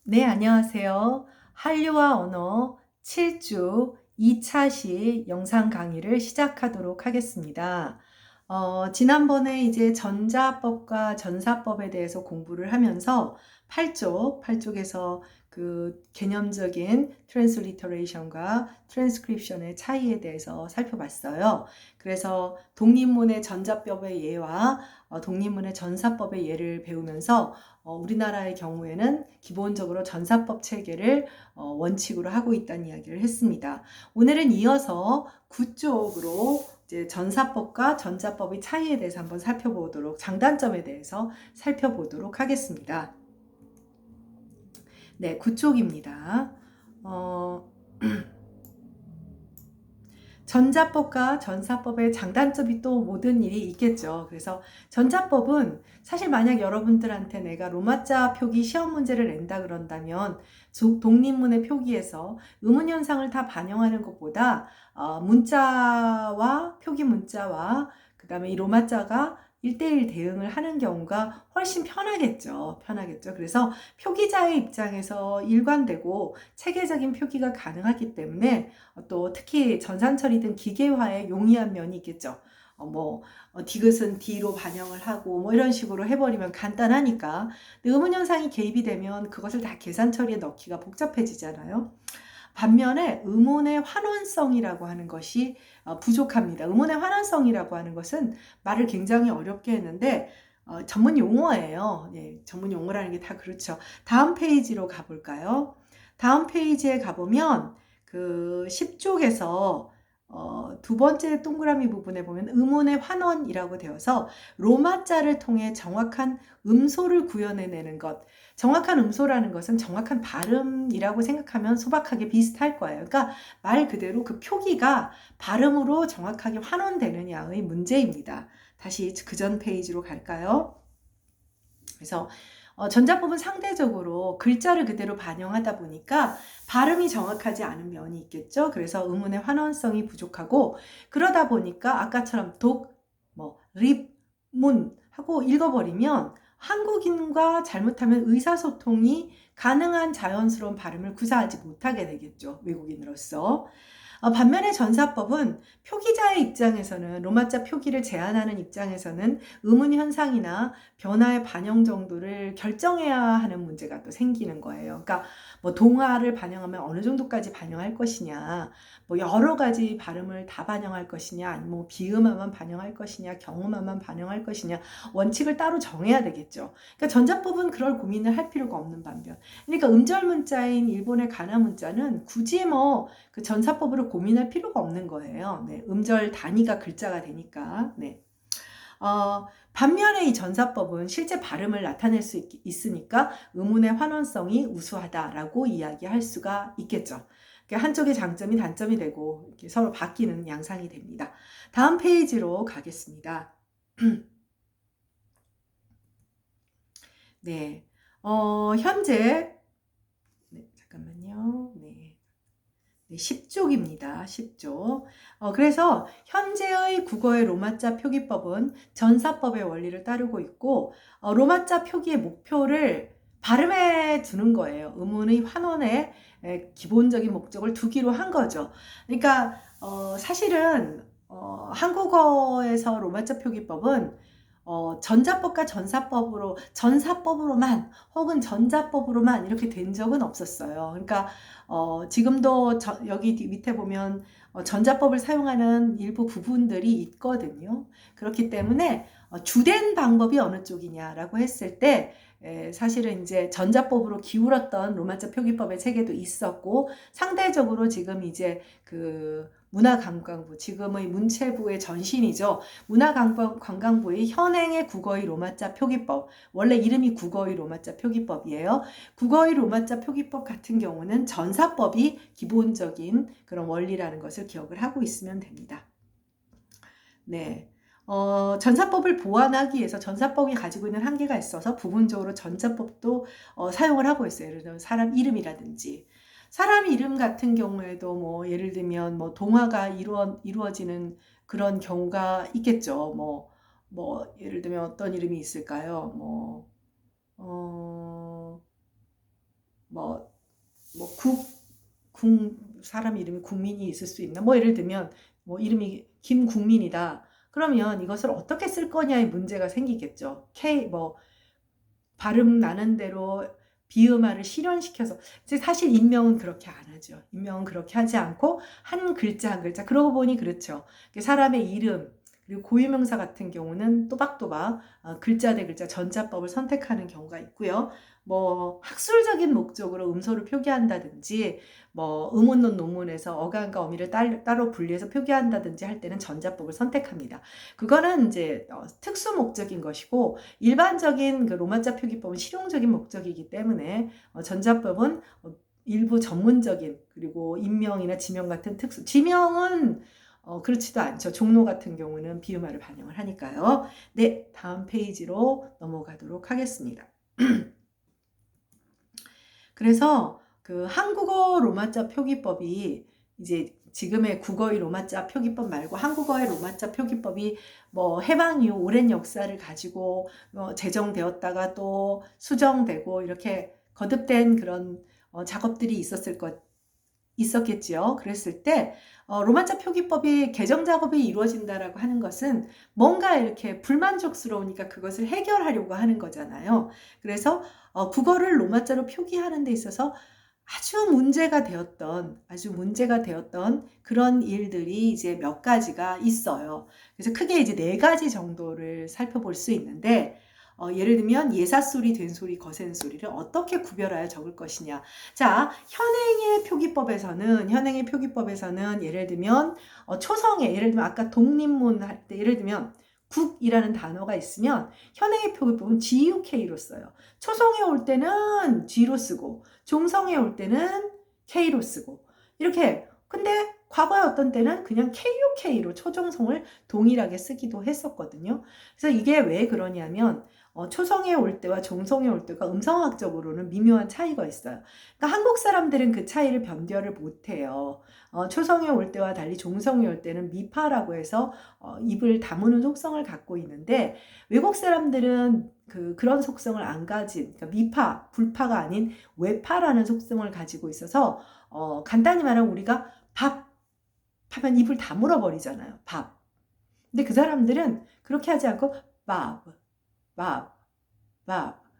네, 안녕하세요. 한류와 언어 7주 2차 시 영상 강의를 시작하도록 하겠습니다. 지난번에 이제 전자법과 전사법에 대해서 공부를 하면서 8쪽에서 그 개념적인 트랜스리터레이션과 트랜스크립션의 차이에 대해서 살펴봤어요. 그래서 독립문의 전자법의 예와 독립문의 전사법의 예를 배우면서 우리나라의 경우에는 기본적으로 전사법 체계를 원칙으로 하고 있다는 이야기를 했습니다. 오늘은 이어서 9쪽으로 이제 전사법과 전자법의 차이에 대해서 한번 살펴보도록, 장단점에 대해서 살펴보도록 하겠습니다. 네, 9쪽입니다. 전자법과 전사법의 장단점이 또 모든 일이 있겠죠. 그래서 전자법은 사실 만약 여러분들한테 내가 로마자 표기 시험 문제를 낸다 그런다면 독립문의 표기에서 의문 현상을 다 반영하는 것보다 문자와 표기 문자와 그 다음에 이 로마자가 1대1 대응을 하는 경우가 훨씬 편하겠죠. 그래서 표기자의 입장에서 일관되고 체계적인 표기가 가능하기 때문에 또 특히 전산처리든 기계화에 용이한 면이 있겠죠. 디귿은 D로 반영을 하고 뭐 이런 식으로 해버리면 간단하니까. 의문 현상이 개입이 되면 그것을 다 계산 처리에 넣기가 복잡해지잖아요. 반면에 의문의 환원성이라고 하는 것이 부족합니다. 의문의 환원성이라고 하는 것은 말을 굉장히 어렵게 했는데 전문 용어예요. 예, 전문 용어라는 게 다 그렇죠. 다음 페이지로 가볼까요? 다음 페이지에 가보면 그 10쪽에서 두 번째 동그라미 부분에 보면 의문의 환원이라고 되어서 로마자를 통해 정확한 음소를 구현해내는 것. 정확한 음소라는 것은 정확한 발음이라고 생각하면 소박하게 비슷할 거예요. 그러니까 말 그대로 그 표기가 발음으로 정확하게 환원되느냐의 문제입니다. 다시 그 전 페이지로 갈까요? 그래서 전자법은 상대적으로 글자를 그대로 반영하다 보니까 발음이 정확하지 않은 면이 있겠죠. 그래서 의문의 환원성이 부족하고 그러다 보니까 아까처럼 립, 문 하고 읽어버리면 한국인과 잘못하면 의사소통이 가능한 자연스러운 발음을 구사하지 못하게 되겠죠. 외국인으로서. 반면에 전사법은 표기자의 입장에서는 로마자 표기를 제한하는 입장에서는 의문 현상이나 변화의 반영 정도를 결정해야 하는 문제가 또 생기는 거예요. 그러니까 뭐 동화를 반영하면 어느 정도까지 반영할 것이냐, 뭐 여러 가지 발음을 다 반영할 것이냐, 아니면 뭐 비음화만 반영할 것이냐, 경음화만 반영할 것이냐, 원칙을 따로 정해야 되겠죠. 그러니까 전자법은 그럴 고민을 할 필요가 없는 반면, 그러니까 음절 문자인 일본의 가나 문자는 굳이 뭐 그 전사법으로 고민할 필요가 없는 거예요. 네, 음절 단위가 글자가 되니까. 네. 반면에 이 전사법은 실제 발음을 나타낼 수 있으니까 의문의 환원성이 우수하다라고 이야기할 수가 있겠죠. 한쪽의 장점이 단점이 되고 이렇게 서로 바뀌는 양상이 됩니다. 다음 페이지로 가겠습니다. 네, 현재 네, 잠깐만요. 네. 네, 10쪽입니다. 10쪽. 그래서 현재의 국어의 로마자 표기법은 전사법의 원리를 따르고 있고 로마자 표기의 목표를 발음에 두는 거예요. 의문의 환원의 기본적인 목적을 두기로 한 거죠. 그러니까 사실은 한국어에서 로마자 표기법은 전자법과 전사법으로만 혹은 전자법으로만 이렇게 된 적은 없었어요. 그러니까 지금도 여기 밑에 보면 전자법을 사용하는 일부 부분들이 있거든요. 그렇기 때문에 주된 방법이 어느 쪽이냐라고 했을 때 사실은 이제 전자법으로 기울었던 로마자 표기법의 체계도 있었고 상대적으로 지금 이제 그 문화관광부, 지금의 문체부의 전신이죠. 문화관광부의 현행의 국어의 로마자 표기법, 원래 이름이 국어의 로마자 표기법이에요. 국어의 로마자 표기법 같은 경우는 전사법이 기본적인 그런 원리라는 것을 기억을 하고 있으면 됩니다. 네. 전사법을 보완하기 위해서 전사법이 가지고 있는 한계가 있어서 부분적으로 전자법도 사용을 하고 있어요. 예를 들면 사람 이름이라든지. 사람 이름 같은 경우에도 뭐 예를 들면 뭐 동화가 이루어지는 그런 경우가 있겠죠. 뭐 예를 들면 어떤 이름이 있을까요? 사람 이름이 국민이 있을 수 있나? 뭐 예를 들면 뭐 이름이 김국민이다. 그러면 이것을 어떻게 쓸 거냐의 문제가 생기겠죠. 발음 나는 대로 비음화를 실현시켜서 사실 인명은 그렇게 안 하죠. 인명은 그렇게 하지 않고 한 글자 한 글자. 그러고 보니 그렇죠. 사람의 이름 그리고 고유명사 같은 경우는 또박또박 글자 대 글자 전자법을 선택하는 경우가 있고요. 뭐 학술적인 목적으로 음소를 표기한다든지 뭐 의문론 논문에서 어간과 어미를 따로 분리해서 표기한다든지 할 때는 전자법을 선택합니다. 그거는 이제 특수 목적인 것이고 일반적인 그 로마자 표기법은 실용적인 목적이기 때문에 전자법은 일부 전문적인 그리고 인명이나 지명 같은 지명은 그렇지도 않죠. 종로 같은 경우는 비음화를 반영을 하니까요. 네, 다음 페이지로 넘어가도록 하겠습니다. 그래서 그 한국어 로마자 표기법이 이제 지금의 국어의 로마자 표기법 말고 한국어의 로마자 표기법이 뭐 해방 이후 오랜 역사를 가지고 제정되었다가 또 수정되고 이렇게 거듭된 그런 작업들이 있었겠지요. 그랬을 때 로마자 표기법이 개정 작업이 이루어진다라고 하는 것은 뭔가 이렇게 불만족스러우니까 그것을 해결하려고 하는 거잖아요. 그래서 국어를 로마자로 표기하는 데 있어서 아주 문제가 되었던 그런 일들이 이제 몇 가지가 있어요. 그래서 크게 이제 4가지 정도를 살펴볼 수 있는데 예를 들면 예사소리, 된소리, 거센소리를 어떻게 구별하여 적을 것이냐. 자, 현행의 표기법에서는 예를 들면 예를 들면 아까 독립문 할 때 예를 들면 국이라는 단어가 있으면 현행의 표기법은 GUK로 써요. 초성에 올 때는 G로 쓰고 종성에 올 때는 K로 쓰고 이렇게. 근데 과거에 어떤 때는 그냥 KUK로 초종성을 동일하게 쓰기도 했었거든요. 그래서 이게 왜 그러냐면 초성에 올 때와 종성에 올 때가 음성학적으로는 미묘한 차이가 있어요. 그러니까 한국 사람들은 그 차이를 변별을 못해요. 초성에 올 때와 달리 종성에 올 때는 미파라고 해서 입을 다무는 속성을 갖고 있는데 외국 사람들은 그런 속성을 안 가진, 그러니까 미파, 불파가 아닌 외파라는 속성을 가지고 있어서 간단히 말하면 우리가 밥 하면 입을 다물어 버리잖아요. 밥. 근데 그 사람들은 그렇게 하지 않고 밥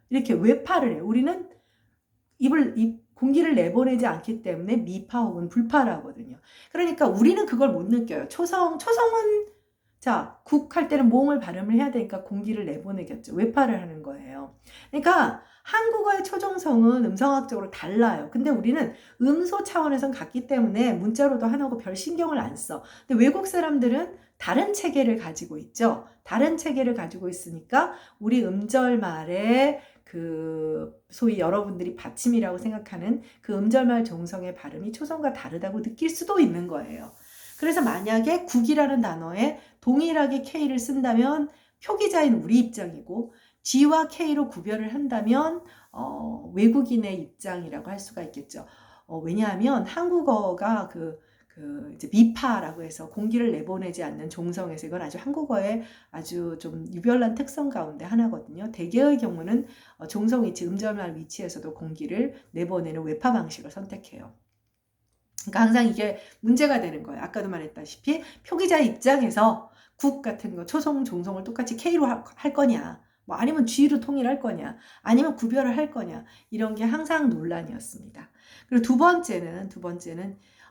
이렇게 외파를 해요. 우리는 공기를 내보내지 않기 때문에 미파 혹은 불파라거든요. 그러니까 우리는 그걸 못 느껴요. 초성은 자, 국 할 때는 모음을 발음을 해야 되니까 공기를 내보내겠죠. 외파를 하는 거예요. 그러니까 한국어의 초종성은 음성학적으로 달라요. 근데 우리는 음소 차원에선 같기 때문에 문자로도 하나고 별 신경을 안 써. 근데 외국 사람들은 다른 체계를 가지고 있죠. 다른 체계를 가지고 있으니까 우리 음절말에 소위 여러분들이 받침이라고 생각하는 그 음절말 종성의 발음이 초성과 다르다고 느낄 수도 있는 거예요. 그래서 만약에 국이라는 단어에 동일하게 K를 쓴다면 표기자인 우리 입장이고 G와 K로 구별을 한다면 외국인의 입장이라고 할 수가 있겠죠. 왜냐하면 한국어가 이제 미파라고 해서 공기를 내보내지 않는 종성에서 이건 아주 한국어의 아주 좀 유별난 특성 가운데 하나거든요. 대개의 경우는 종성 위치, 음절말 위치에서도 공기를 내보내는 외파 방식을 선택해요. 그러니까 항상 이게 문제가 되는 거예요. 아까도 말했다시피 표기자의 입장에서 국 같은 거 초성, 종성을 똑같이 K로 할 거냐, 뭐 아니면 G로 통일할 거냐, 아니면 구별을 할 거냐, 이런 게 항상 논란이었습니다. 그리고 두 번째는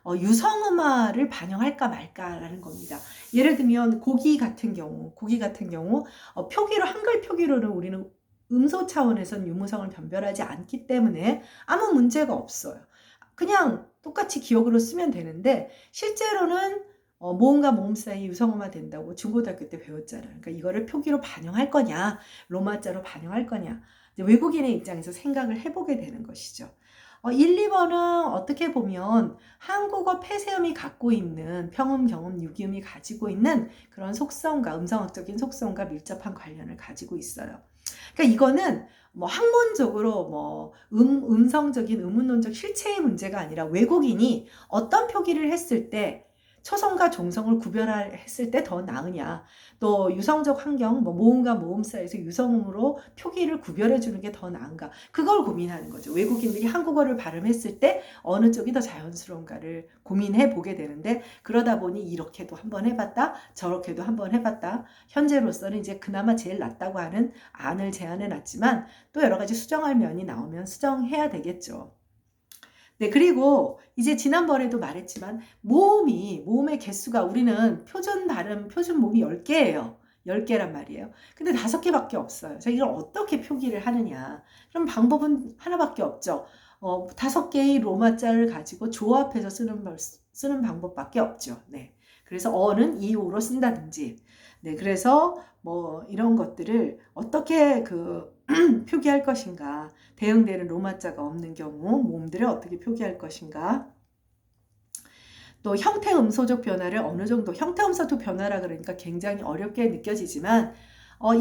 유성음화를 반영할까 말까라는 겁니다. 예를 들면 고기 같은 경우 표기로 한글 표기로는 우리는 음소 차원에선 유무성을 변별하지 않기 때문에 아무 문제가 없어요. 그냥 똑같이 기억으로 쓰면 되는데 실제로는 모음과 모음 사이 유성음화 된다고 중고등학교 때 배웠잖아요. 그러니까 이거를 표기로 반영할 거냐, 로마자로 반영할 거냐, 외국인의 입장에서 생각을 해보게 되는 것이죠. 1, 2번은 어떻게 보면 한국어 폐쇄음이 갖고 있는 평음, 경음, 유기음이 가지고 있는 그런 속성과 음성학적인 속성과 밀접한 관련을 가지고 있어요. 그러니까 이거는 뭐 학문적으로 뭐 음성적인 의문론적 실체의 문제가 아니라 외국인이 어떤 표기를 했을 때 초성과 종성을 구별했을 때 더 나으냐, 또 유성적 환경, 뭐 모음과 모음 사이에서 유성음으로 표기를 구별해 주는 게 더 나은가, 그걸 고민하는 거죠. 외국인들이 한국어를 발음했을 때 어느 쪽이 더 자연스러운가를 고민해 보게 되는데, 그러다 보니 이렇게도 한번 해봤다, 저렇게도 한번 해봤다, 현재로서는 이제 그나마 제일 낫다고 하는 안을 제안해 놨지만, 또 여러 가지 수정할 면이 나오면 수정해야 되겠죠. 네, 그리고 이제 지난번에도 말했지만 모음의 개수가, 우리는 표준 발음, 표준 모음이 10개예요. 10개란 말이에요. 근데 5개밖에 없어요. 자, 이걸 어떻게 표기를 하느냐? 그럼 방법은 하나밖에 없죠. 5개의 로마자를 가지고 조합해서 쓰는 방법밖에 없죠. 네. 그래서 어는 이오로 쓴다든지, 네, 그래서 뭐 이런 것들을 어떻게 표기할 것인가, 대응되는 로마자가 없는 경우 모음들을 어떻게 표기할 것인가, 또 형태 음소적 변화를 어느 정도, 형태 음소적 변화라 그러니까 굉장히 어렵게 느껴지지만,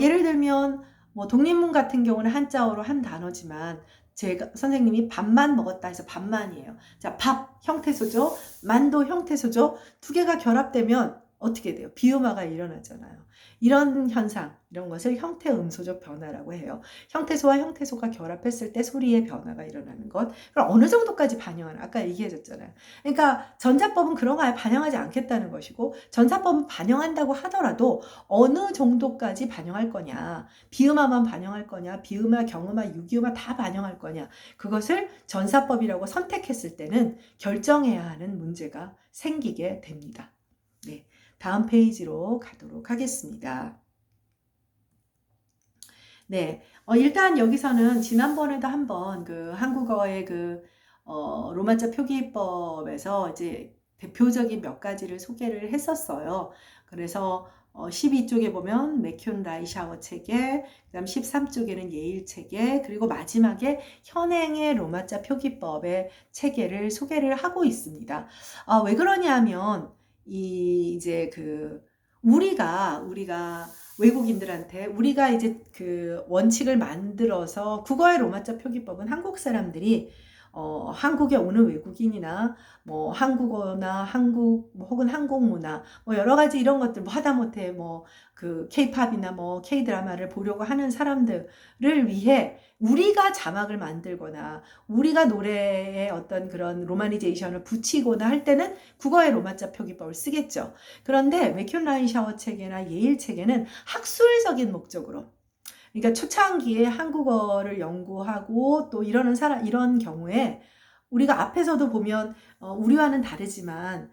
예를 들면 뭐 독립문 같은 경우는 한자어로 한 단어지만, 제가 선생님이 밥만 먹었다 해서 밥만이에요. 자, 밥 형태소죠, 만도 형태소죠. 두 개가 결합되면 어떻게 돼요? 비음화가 일어나잖아요. 이런 현상, 이런 것을 형태 음소적 변화라고 해요. 형태소와 형태소가 결합했을 때 소리의 변화가 일어나는 것. 그럼 어느 정도까지 반영하나? 아까 얘기해줬잖아요. 그러니까 전자법은 그런 거 아예 반영하지 않겠다는 것이고, 전사법은 반영한다고 하더라도 어느 정도까지 반영할 거냐, 비음화만 반영할 거냐, 비음화, 경음화, 유기음화 다 반영할 거냐, 그것을 전사법이라고 선택했을 때는 결정해야 하는 문제가 생기게 됩니다. 네, 다음 페이지로 가도록 하겠습니다. 네, 일단 여기서는 지난번에도 한번 한국어의 로마자 표기법에서 이제 대표적인 몇 가지를 소개를 했었어요. 그래서 12쪽에 보면 맥큐 라이샤워 체계, 그다음 13쪽에는 예일 체계, 그리고 마지막에 현행의 로마자 표기법의 체계를 소개를 하고 있습니다. 왜 그러냐면 이제 우리가 외국인들한테 우리가 이제 원칙을 만들어서, 국어의 로마자 표기법은 한국 사람들이 한국에 오는 외국인이나 뭐 한국어나 한국 혹은 한국 문화 뭐 여러 가지 이런 것들 뭐 하다못해 K-팝이나 K-드라마를 보려고 하는 사람들을 위해 우리가 자막을 만들거나 우리가 노래에 어떤 그런 로마니제이션을 붙이거나 할 때는 국어의 로마자 표기법을 쓰겠죠. 그런데 맥큐 라이샤워 체계나 예일 체계는 학술적인 목적으로, 그러니까 초창기에 한국어를 연구하고 또 이런 경우에 우리가 앞에서도 보면 우리와는 다르지만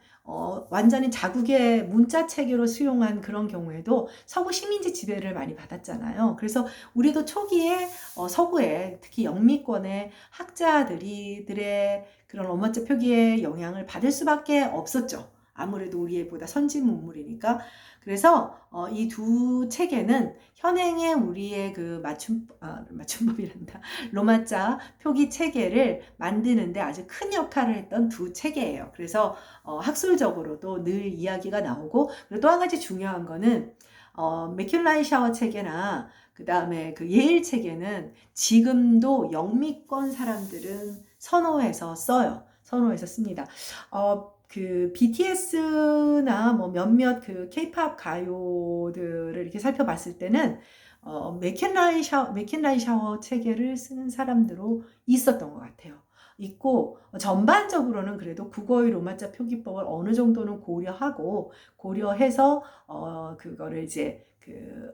완전히 자국의 문자 체계로 수용한 그런 경우에도 서구 식민지 지배를 많이 받았잖아요. 그래서 우리도 초기에 서구에 특히 영미권의 학자들의 그런 로마자 표기의 영향을 받을 수밖에 없었죠. 아무래도 우리보다 선진 문물이니까. 그래서 이 두 체계는 현행의 우리의 맞춤법이란다. 로마자 표기 체계를 만드는데 아주 큰 역할을 했던 두 체계예요. 그래서 학술적으로도 늘 이야기가 나오고, 그리고 또 한 가지 중요한 거는 맥큐 라이샤워 체계나 그 다음에 예일 체계는 지금도 영미권 사람들은 선호해서 써요. 선호해서 씁니다. BTS나 몇몇 K-팝 가요들을 이렇게 살펴봤을 때는 맥켄 라이샤워 체계를 쓰는 사람들도 있었던 것 같아요. 있고, 전반적으로는 그래도 국어의 로마자 표기법을 어느 정도는 고려해서 그거를 이제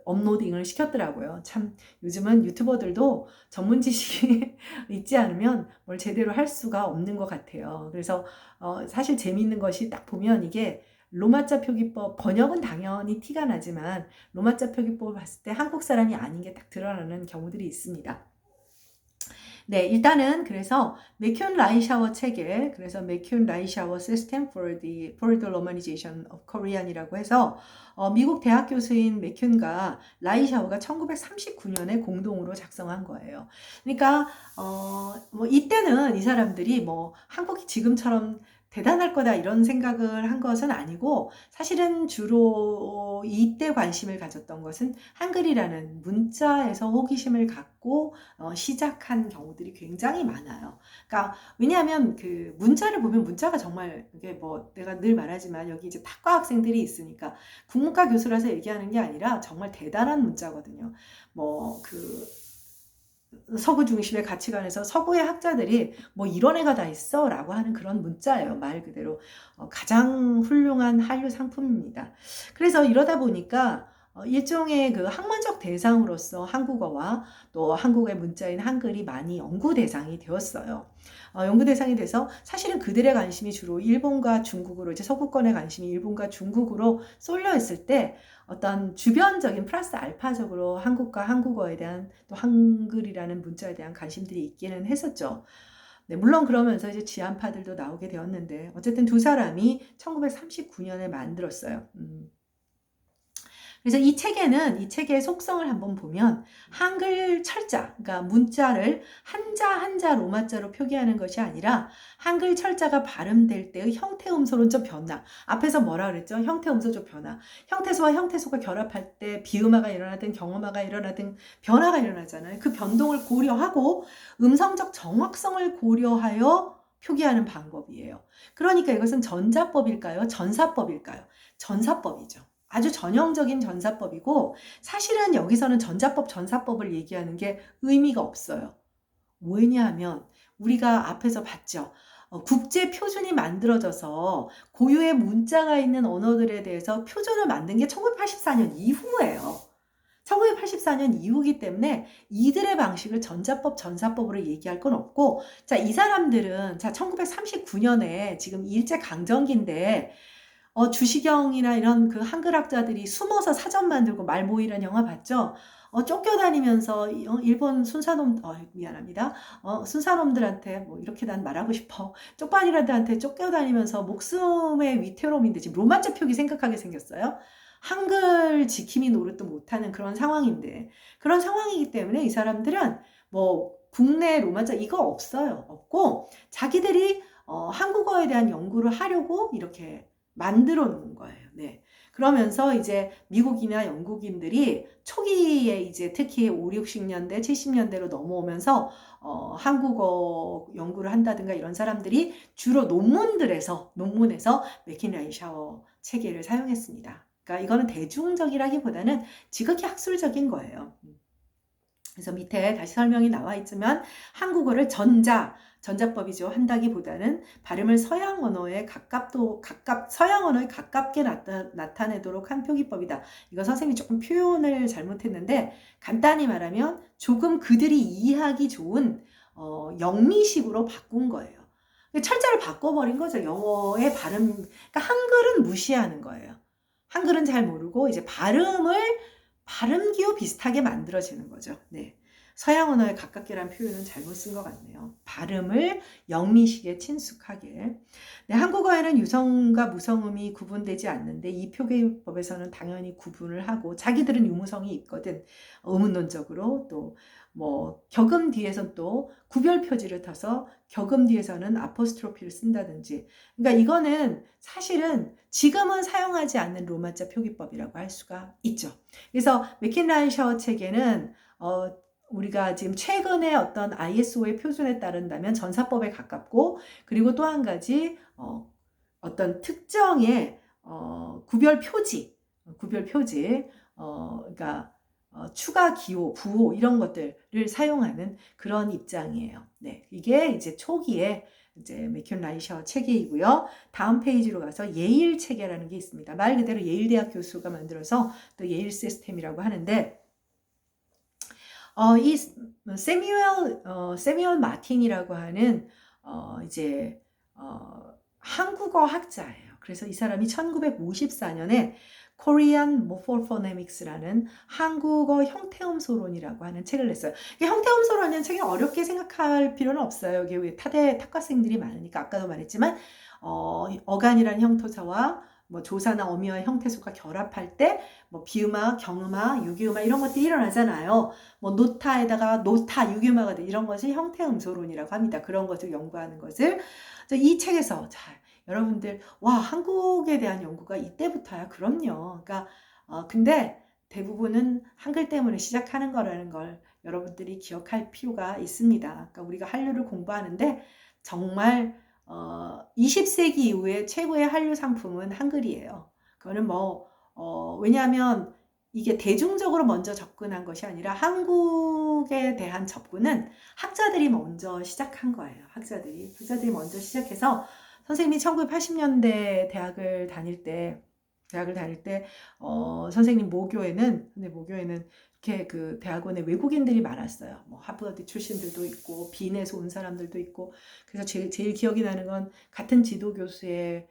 업로딩을 시켰더라고요. 참 요즘은 유튜버들도 전문 지식이 있지 않으면 뭘 제대로 할 수가 없는 것 같아요. 그래서 사실 재미있는 것이 딱 보면 이게 로마자 표기법 번역은 당연히 티가 나지만 로마자 표기법을 봤을 때 한국 사람이 아닌 게 딱 드러나는 경우들이 있습니다. 네, 일단은 그래서 맥큐 라이샤워 체계, 그래서 맥큐 라이샤워 System for the Romanization of Korean이라고 해서 미국 대학 교수인 맥큐가 라이샤워가 1939년에 공동으로 작성한 거예요. 그러니까 이때는 이 사람들이 한국이 지금처럼 대단할 거다 이런 생각을 한 것은 아니고 사실은 주로 이때 관심을 가졌던 것은 한글이라는 문자에서 호기심을 갖고 시작한 경우들이 굉장히 많아요. 그러니까 왜냐하면 그 문자를 보면 문자가 정말 이게 뭐 내가 늘 말하지만 여기 이제 탁과 학생들이 있으니까 국문과 교수라서 얘기하는 게 아니라 정말 대단한 문자거든요. 뭐그 서구 중심의 가치관에서 서구의 학자들이 뭐 이런 애가 다 있어 라고 하는 그런 문자예요. 말 그대로 가장 훌륭한 한류 상품입니다. 그래서 이러다 보니까 일종의 그 학문적 대상으로서 한국어와 또 한국의 문자인 한글이 많이 연구 대상이 되었어요. 연구 대상이 돼서 사실은 그들의 관심이 주로 일본과 중국으로 이제 서구권의 관심이 일본과 중국으로 쏠려 있을 때 어떤 주변적인 플러스 알파적으로 한국과 한국어에 대한 또 한글이라는 문자에 대한 관심들이 있기는 했었죠. 네, 물론 그러면서 이제 지한파들도 나오게 되었는데 어쨌든 두 사람이 1939년에 만들었어요. 그래서 이 책의 속성을 한번 보면 한글 철자, 그러니까 문자를 한자 한자 로마자로 표기하는 것이 아니라 한글 철자가 발음될 때의 형태음소론적 변화. 앞에서 뭐라 그랬죠? 형태음소적 변화. 형태소와 형태소가 결합할 때 비음화가 일어나든 경음화가 일어나든 변화가 일어나잖아요. 그 변동을 고려하고 음성적 정확성을 고려하여 표기하는 방법이에요. 그러니까 이것은 전자법일까요? 전사법일까요? 전사법이죠. 아주 전형적인 전사법이고 사실은 여기서는 전자법, 전사법을 얘기하는 게 의미가 없어요. 왜냐하면 우리가 앞에서 봤죠. 국제 표준이 만들어져서 고유의 문자가 있는 언어들에 대해서 표준을 만든 게 1984년 이후예요. 1984년 이후기 때문에 이들의 방식을 전자법, 전사법으로 얘기할 건 없고 자, 이 사람들은 자, 1939년에 지금 일제강점기인데 주시경이나 이런 그 한글학자들이 숨어서 사전 만들고 말모이라는 영화 봤죠? 쫓겨다니면서 일본 순사놈, 미안합니다. 순사놈들한테 뭐 이렇게 난 말하고 싶어. 쪽반이라들한테 쫓겨다니면서 목숨의 위태로움인데 지금 로마자 표기 생각하게 생겼어요. 한글 지킴이 노릇도 못하는 그런 상황인데 그런 상황이기 때문에 이 사람들은 뭐 국내 로마자 이거 없어요. 없고 자기들이 한국어에 대한 연구를 하려고 이렇게 만들어 놓은 거예요. 네. 그러면서 이제 미국이나 영국인들이 초기에 이제 특히 5, 60년대, 70년대로 넘어오면서 한국어 연구를 한다든가 이런 사람들이 주로 논문에서 맥킨라이 샤워 체계를 사용했습니다. 그러니까 이거는 대중적이라기보다는 지극히 학술적인 거예요. 그래서 밑에 다시 설명이 나와 있지만 한국어를 전자법이죠. 한다기보다는 발음을 서양 언어에 서양 언어에 가깝게 나타내도록 한 표기법이다. 이거 선생님이 조금 표현을 잘못했는데 간단히 말하면 조금 그들이 이해하기 좋은 영미식으로 바꾼 거예요. 철자를 바꿔버린 거죠. 영어의 발음, 그러니까 한글은 무시하는 거예요. 한글은 잘 모르고 이제 발음 기호 비슷하게 만들어지는 거죠. 네. 서양 언어에 가깝게란 표현은 잘못 쓴 것 같네요. 발음을 영미식에 친숙하게. 네, 한국어에는 유성과 무성음이 구분되지 않는데 이 표기법에서는 당연히 구분을 하고 자기들은 유무성이 있거든. 의문론적으로 또 뭐 격음 뒤에선 또 구별 표지를 타서 격음 뒤에서는 아포스트로피를 쓴다든지. 그러니까 이거는 사실은 지금은 사용하지 않는 로마자 표기법이라고 할 수가 있죠. 그래서 맥킨라이 샤워 체계는 우리가 지금 최근에 어떤 ISO의 표준에 따른다면 전사법에 가깝고 그리고 또 한 가지 어떤 특정의 구별 표지 그러니까 추가 기호, 부호 이런 것들을 사용하는 그런 입장이에요. 네, 이게 이제 초기에 이제 맥킨라이 샤워 체계이고요. 다음 페이지로 가서 예일 체계라는 게 있습니다. 말 그대로 예일 대학 교수가 만들어서 또 예일 시스템이라고 하는데 이 세뮤얼 마틴이라고 하는 이제 한국어 학자예요. 그래서 이 사람이 1954년에 Korean Morphonemics라는 한국어 형태음소론이라고 하는 책을 냈어요. 형태음소론이라는 책이 어렵게 생각할 필요는 없어요. 이게 왜 탁과생들이 많으니까 아까도 말했지만 어간이라는 형토사와 뭐 조사나 어미와 형태소가 결합할 때 뭐 비음화, 경음화, 유기음화 이런 것들이 일어나잖아요. 뭐 노타에다가 노타, 유기음화가 돼 이런 것을 형태음소론이라고 합니다. 그런 것을 연구하는 것을 이 책에서 자 여러분들 와 한국에 대한 연구가 이때부터야. 그럼요. 그러니까 근데 대부분은 한글 때문에 시작하는 거라는 걸 여러분들이 기억할 필요가 있습니다. 그러니까 우리가 한류를 공부하는데 정말 20세기 이후에 최고의 한류 상품은 한글이에요. 그거는 왜냐하면 이게 대중적으로 먼저 접근한 것이 아니라 한국에 대한 접근은 학자들이 먼저 시작한 거예요. 학자들이 먼저 시작해서 선생님이 1980년대 대학을 다닐 때 선생님 모교에는 이렇게 그 대학원에 외국인들이 많았어요. 뭐 하버드 출신들도 있고 빈에서 온 사람들도 있고. 그래서 제일 기억이 나는 건 같은 지도 교수의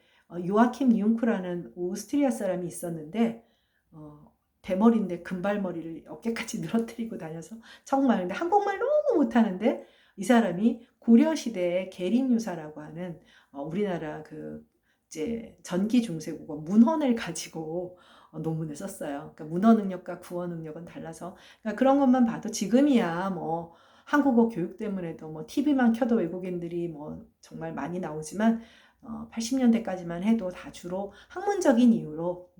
요아킴 니웅크라는 오스트리아 사람이 있었는데 대머리인데 금발머리를 어깨까지 늘어뜨리고 다녀서 정말 근데 한국말 너무 못하는데 이 사람이 고려시대의 계린유사라고 하는 우리나라 그 이제 전기 중세국어 문헌을 가지고 논문을 썼어요. 그러니까 문헌 능력과 구어 능력은 달라서 그러니까 그런 것만 봐도 지금이야 뭐 한국어 교육 때문에도 뭐 TV만 켜도 외국인들이 뭐 정말 많이 나오지만 80년대까지만 해도 다 주로 학문적인 이유로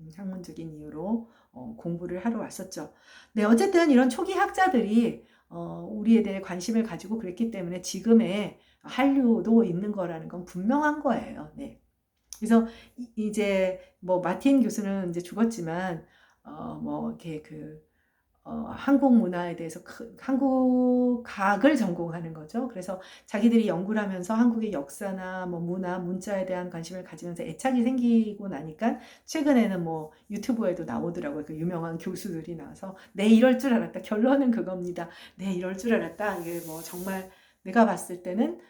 공부를 하러 왔었죠. 네, 어쨌든 이런 초기 학자들이 우리에 대해 관심을 가지고 그랬기 때문에 지금의 한류도 있는 거라는 건 분명한 거예요. 네. 그래서 이제 뭐 마틴 교수는 이제 죽었지만 이렇게 한국 문화에 대해서 한국학을 전공하는 거죠. 그래서 자기들이 연구를 하면서 한국의 역사나 뭐 문화, 문자에 대한 관심을 가지면서 애착이 생기고 나니까 최근에는 뭐 유튜브에도 나오더라고요. 그 유명한 교수들이 나와서 네 이럴 줄 알았다. 결론은 그겁니다. 네 이럴 줄 알았다. 이게 뭐 정말 내가 봤을 때는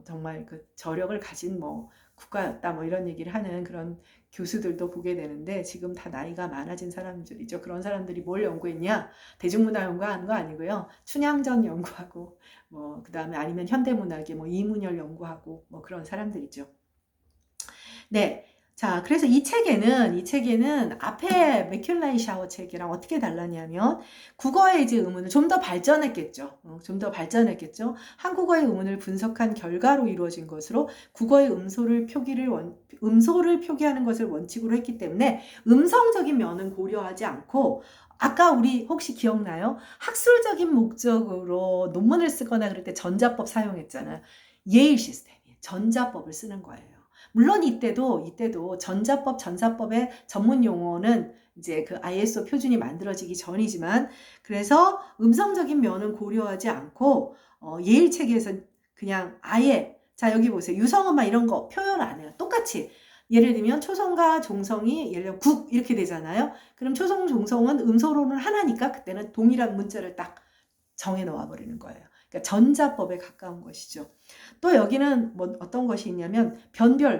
정말 그 저력을 가진 뭐 국가였다 뭐 이런 얘기를 하는 그런 교수들도 보게 되는데 지금 다 나이가 많아진 사람들이죠. 그런 사람들이 뭘 연구했냐? 대중문화 연구하는 거 아니고요. 춘향전 연구하고 뭐 그다음에 아니면 현대문학의 뭐 이문열 연구하고 뭐 그런 사람들이죠. 네. 자, 그래서 이 책에는 앞에 맥큘라이 샤워 책이랑 어떻게 달랐냐면 국어의 이제 의문을 좀 더 발전했겠죠. 좀 더 발전했겠죠. 한국어의 의문을 분석한 결과로 이루어진 것으로 국어의 음소를 표기하는 것을 원칙으로 했기 때문에 음성적인 면은 고려하지 않고 아까 우리 혹시 기억나요? 학술적인 목적으로 논문을 쓰거나 그럴 때 전자법 사용했잖아요. 예일 시스템이에요. 전자법을 쓰는 거예요. 물론 이때도 전자법의 전문 용어는 이제 그 ISO 표준이 만들어지기 전이지만 그래서 음성적인 면은 고려하지 않고 예일 체계에서 그냥 아예 자 여기 보세요. 유성어만 이런 거 표현 안 해요. 똑같이 예를 들면 초성과 종성이 예를 들면 국 이렇게 되잖아요. 그럼 초성 종성은 음소로는 하나니까 그때는 동일한 문자를 딱 정해 놓아 버리는 거예요. 그러니까 전자법에 가까운 것이죠. 또 여기는 뭐 어떤 것이 있냐면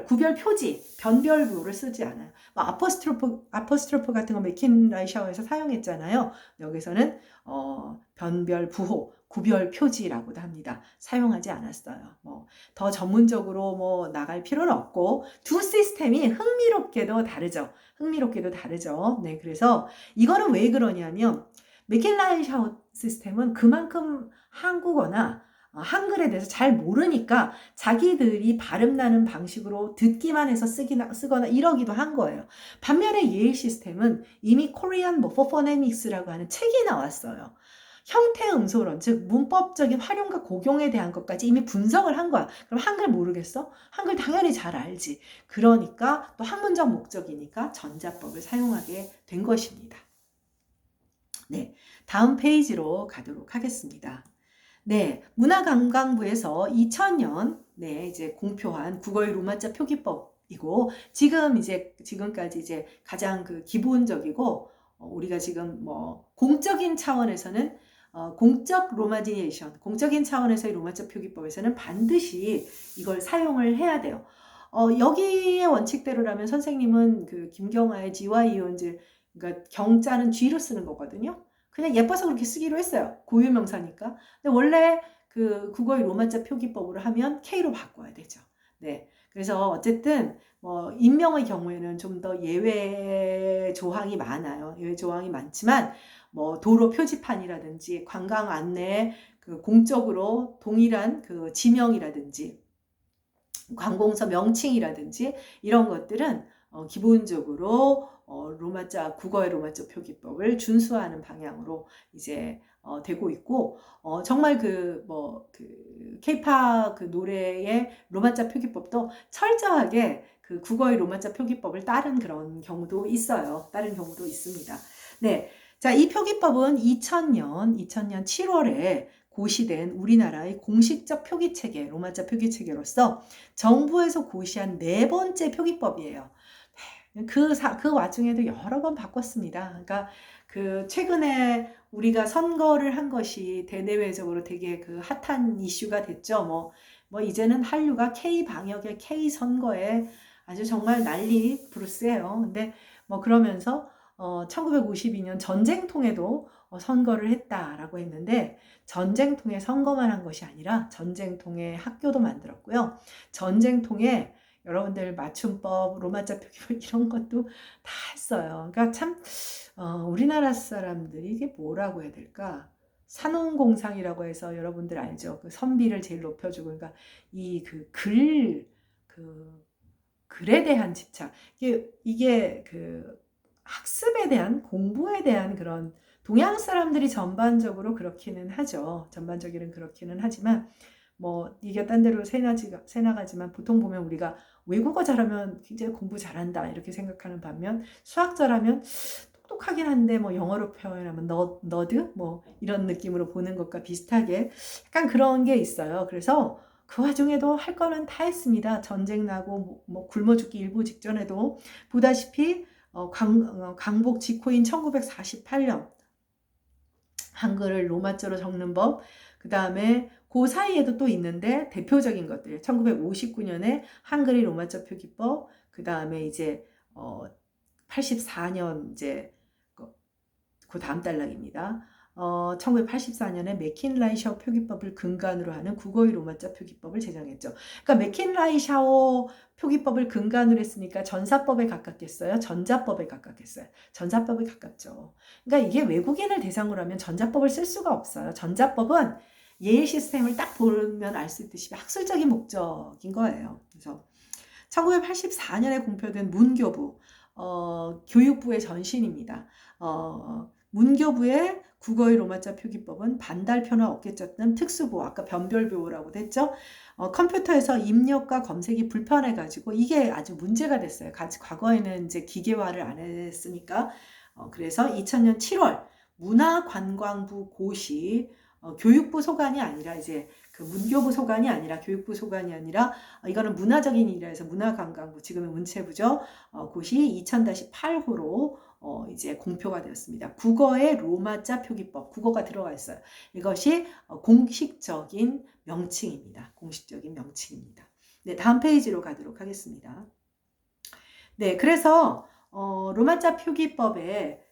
구별 표지, 변별부를 쓰지 않아요. 뭐 아포스트로프 같은 거 맥킨라이 샤워에서 사용했잖아요. 여기서는 변별 부호, 구별 표지라고도 합니다. 사용하지 않았어요. 뭐 더 전문적으로 뭐 나갈 필요는 없고 두 시스템이 흥미롭게도 다르죠. 네, 그래서 이거는 왜 그러냐면 맥킨라이 샤워 시스템은 그만큼 한국어나 한글에 대해서 잘 모르니까 자기들이 발음 나는 방식으로 듣기만 해서 쓰거나 이러기도 한 거예요. 반면에 예일 시스템은 이미 코리안 모포포네믹스라고 하는 책이 나왔어요. 형태 음소론, 즉 문법적인 활용과 고용에 대한 것까지 이미 분석을 한 거야. 그럼 한글 모르겠어? 한글 당연히 잘 알지. 그러니까 또 학문적 목적이니까 전자법을 사용하게 된 것입니다. 네, 다음 페이지로 가도록 하겠습니다. 네, 문화관광부에서 2000년 이제 공표한 국어의 로마자 표기법이고 지금까지 이제 가장 그 기본적이고 우리가 지금 뭐 공적인 차원에서는 공적인 차원에서의 로마자 표기법에서는 반드시 이걸 사용을 해야 돼요. 여기의 원칙대로라면 선생님은 그 김경아의 지와 이온즈 그러니까 경자는 G로 쓰는 거거든요. 그냥 예뻐서 그렇게 쓰기로 했어요. 고유명사니까. 근데 원래 그 국어의 로마자 표기법으로 하면 K로 바꿔야 되죠. 네. 그래서 어쨌든 뭐 인명의 경우에는 좀 더 예외 조항이 많아요. 예외 조항이 많지만 뭐 도로 표지판이라든지 관광 안내에 그 공적으로 동일한 그 지명이라든지 관공서 명칭이라든지 이런 것들은 기본적으로 로마자 국어의 로마자 표기법을 준수하는 방향으로 이제 되고 있고 정말 케이팝 그 노래의 로마자 표기법도 철저하게 그 국어의 로마자 표기법을 따른 그런 경우도 있어요. 따른 경우도 있습니다. 네. 자, 이 표기법은 2000년 7월에 고시된 우리나라의 공식적 표기체계, 로마자 표기체계로서 정부에서 고시한 4번째 표기법이에요. 그 와중에도 여러 번 바꿨습니다. 그러니까 최근에 우리가 선거를 한 것이 대내외적으로 되게 핫한 이슈가 됐죠. 이제는 한류가 K 방역에 K 선거에 아주 정말 난리 부르스예요. 근데 그러면서 1952년 전쟁통에도 선거를 했다라고 했는데 전쟁통에 선거만 한 것이 아니라 전쟁통에 학교도 만들었고요. 전쟁통에 여러분들 맞춤법, 로마자 표기법 이런 것도 다 했어요. 그러니까 참 우리나라 사람들이 이게 뭐라고 해야 될까? 산업공상이라고 해서 여러분들 알죠? 선비를 제일 높여주고 그러니까 글에 대한 집착. 이게 학습에 대한 공부에 대한 그런 동양 사람들이 전반적으로 그렇기는 하죠. 전반적으로는 그렇기는 하지만 이게 딴 데로 새나가지만 보통 보면 우리가 외국어 잘하면 굉장히 공부 잘한다 이렇게 생각하는 반면 수학 잘하면 똑똑하긴 한데 영어로 표현하면 너드 이런 느낌으로 보는 것과 비슷하게 약간 그런 게 있어요. 그래서 그 와중에도 할 거는 다 했습니다. 전쟁 나고 굶어 죽기 일보 직전에도 보다시피 광복 직후인 1948년 한글을 로마자로 적는 법, 그 다음에 그 사이에도 또 있는데 대표적인 것들 1959년에 한글이 로마자 표기법, 그 다음에 이제 84년 이제 그 다음 단락입니다. 1984년에 맥킨라이-샤오 표기법을 근간으로 하는 국어의 로마자 표기법을 제정했죠. 그러니까 맥킨라이-샤오 표기법을 근간으로 했으니까 전사법에 가깝겠어요? 전자법에 가깝겠어요? 전자법에 가깝죠. 그러니까 이게 외국인을 대상으로 하면 전자법을 쓸 수가 없어요. 전자법은 예일 시스템을 딱 보면 알 수 있듯이 학술적인 목적인 거예요. 그래서 1984년에 공표된 문교부, 교육부의 전신입니다. 문교부의 국어의 로마자 표기법은 반달표나 어깨자 등 특수보호, 아까 변별보호라고도 했죠. 컴퓨터에서 입력과 검색이 불편해가지고 이게 아주 문제가 됐어요. 과거에는 이제 기계화를 안 했으니까. 그래서 2000년 7월 문화관광부 고시, 교육부 소관이 아니라 이제 문교부 소관이 아니라 교육부 소관이 아니라 이거는 문화적인 일이라 해서 문화관광부, 지금은 문체부죠. 고시 2000-8호로 이제 공표가 되었습니다. 국어의 로마자 표기법, 국어가 들어가 있어요. 이것이 공식적인 명칭입니다. 공식적인 명칭입니다. 네, 다음 페이지로 가도록 하겠습니다. 네, 그래서 로마자 표기법에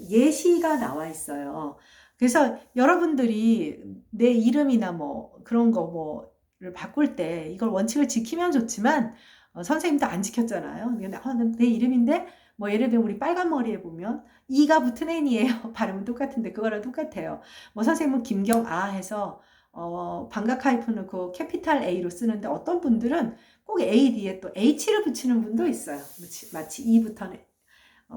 예시가 나와 있어요. 그래서 여러분들이 내 이름이나 그런 거를 바꿀 때 이걸 원칙을 지키면 좋지만 선생님도 안 지켰잖아요. 내 이름인데 예를 들면 우리 빨간 머리에 보면 이가 붙은 N이에요. 발음은 똑같은데 그거랑 똑같아요. 선생님은 김경아 해서 반각 하이프 넣고 캐피탈 A로 쓰는데 어떤 분들은 꼭 A 뒤에 또 H를 붙이는 분도 있어요. 마치 E부터는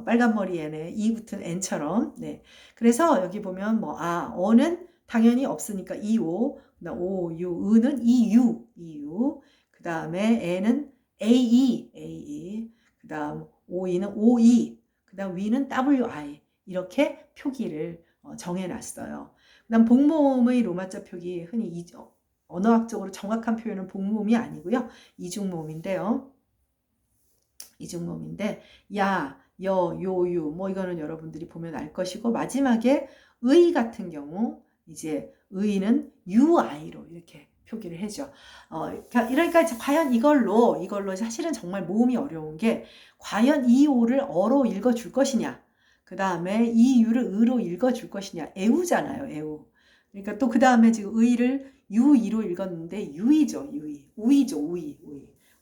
빨간 머리에는 E 붙은 N처럼. 네. 그래서 여기 보면 어는 당연히 없으니까 EO, 그다음 O, U, 의는 EU, 그 다음에 N은 AE, 그 다음 OE는 OE, 그 다음 W는 WI 이렇게 표기를 정해놨어요. 그 다음 복모음의 로마자 표기, 흔히 언어학적으로 정확한 표현은 복모음이 아니고요. 이중모음인데요. 이중모음인데 야, 여, 요, 유 이거는 여러분들이 보면 알 것이고 마지막에 의 같은 경우 이제 의는 UI로 이렇게 표기를 해줘. 그러니까 과연 이걸로 사실은 정말 모음이 어려운 게 과연 이 오를 어로 읽어줄 것이냐, 그 다음에 이 유를 의로 읽어줄 것이냐, 애우잖아요, 애우. 그러니까 또 그 다음에 지금 의를 유이로 읽었는데 유이죠, 우이죠,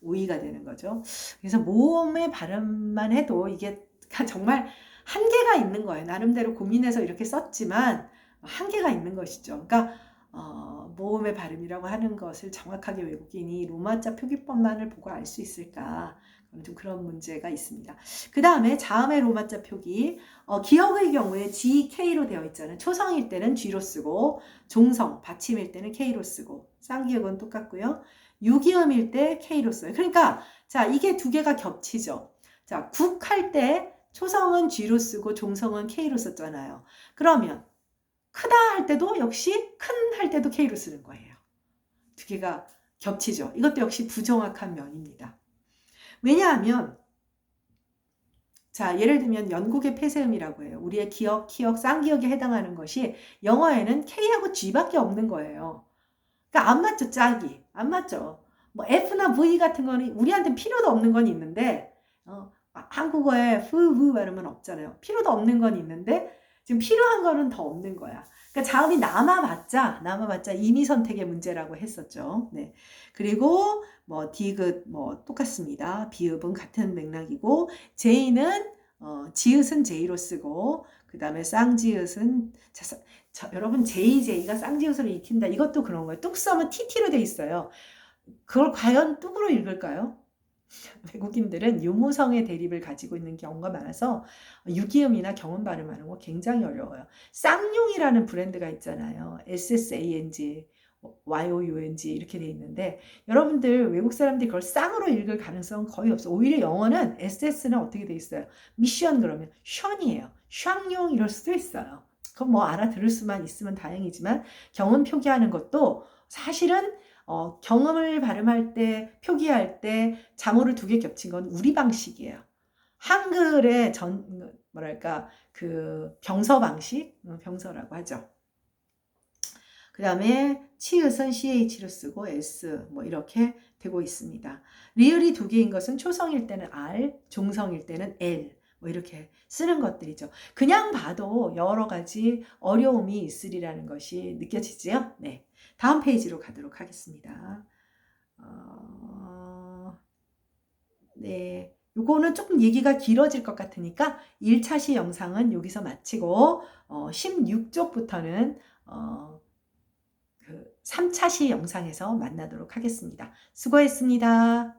우이가 되는 거죠. 그래서 모음의 발음만 해도 이게 정말 한계가 있는 거예요. 나름대로 고민해서 이렇게 썼지만 한계가 있는 것이죠. 그러니까 모음의 발음이라고 하는 것을 정확하게 외국인이 로마자 표기법만을 보고 알 수 있을까? 좀 그런 문제가 있습니다. 그 다음에 자음의 로마자 표기, 기억의 경우에 GK로 되어 있잖아요. 초성일 때는 G로 쓰고, 종성, 받침일 때는 K로 쓰고, 쌍기역은 똑같고요. 유기음일 때 K로 써요. 그러니까 자, 이게 두 개가 겹치죠. 자, 국할 때 초성은 G로 쓰고 종성은 K로 썼잖아요. 그러면 크다 할 때도 역시 큰 할 때도 K로 쓰는 거예요. 두 개가 겹치죠. 이것도 역시 부정확한 면입니다. 왜냐하면 자, 예를 들면 영국의 폐쇄음이라고 해요. 우리의 기억, 키역, 쌍기역에 해당하는 것이 영어에는 K하고 G밖에 없는 거예요. 그러니까 안 맞죠, 짝이. 안 맞죠. 뭐 F나 V 같은 거는 우리한테 필요도 없는 건 있는데 한국어에 후 발음은 없잖아요. 필요도 없는 건 있는데 지금 필요한 거는 더 없는 거야. 그러니까 자음이 남아봤자 임의 선택의 문제라고 했었죠. 네. 그리고 뭐 디귿 뭐 똑같습니다. 비읍은 같은 맥락이고 제이는 지읒은 제이로 쓰고 그 다음에 쌍지읒은 여러분 JJ가 쌍지읒으로 익힌다. 이것도 그런 거예요. 뚝섬은 TT로 돼 있어요. 그걸 과연 뚝으로 읽을까요? 외국인들은 유무성의 대립을 가지고 있는 경우가 많아서 유기음이나 경음 발음하는 거 굉장히 어려워요. 쌍용이라는 브랜드가 있잖아요. SSANG, YOUNG 이렇게 돼 있는데 여러분들 외국 사람들이 그걸 쌍으로 읽을 가능성은 거의 없어. 오히려 영어는 SS는 어떻게 돼 있어요? 미션 그러면 션이에요. 샹용 이럴 수도 있어요. 그건 뭐 알아들을 수만 있으면 다행이지만 경음 표기하는 것도 사실은 경음을 발음할 때, 표기할 때 자모를 두 개 겹친 건 우리 방식이에요. 한글의 뭐랄까, 그 병서 방식? 병서라고 하죠. 그 다음에 치읓은 CH로 쓰고 S 뭐 이렇게 되고 있습니다. 리을이 두 개인 것은 초성일 때는 R, 종성일 때는 L 뭐 이렇게 쓰는 것들이죠. 그냥 봐도 여러 가지 어려움이 있으리라는 것이 느껴지지요? 네. 다음 페이지로 가도록 하겠습니다. 네. 요거는 조금 얘기가 길어질 것 같으니까 1차시 영상은 여기서 마치고 16쪽부터는 그 3차시 영상에서 만나도록 하겠습니다. 수고했습니다.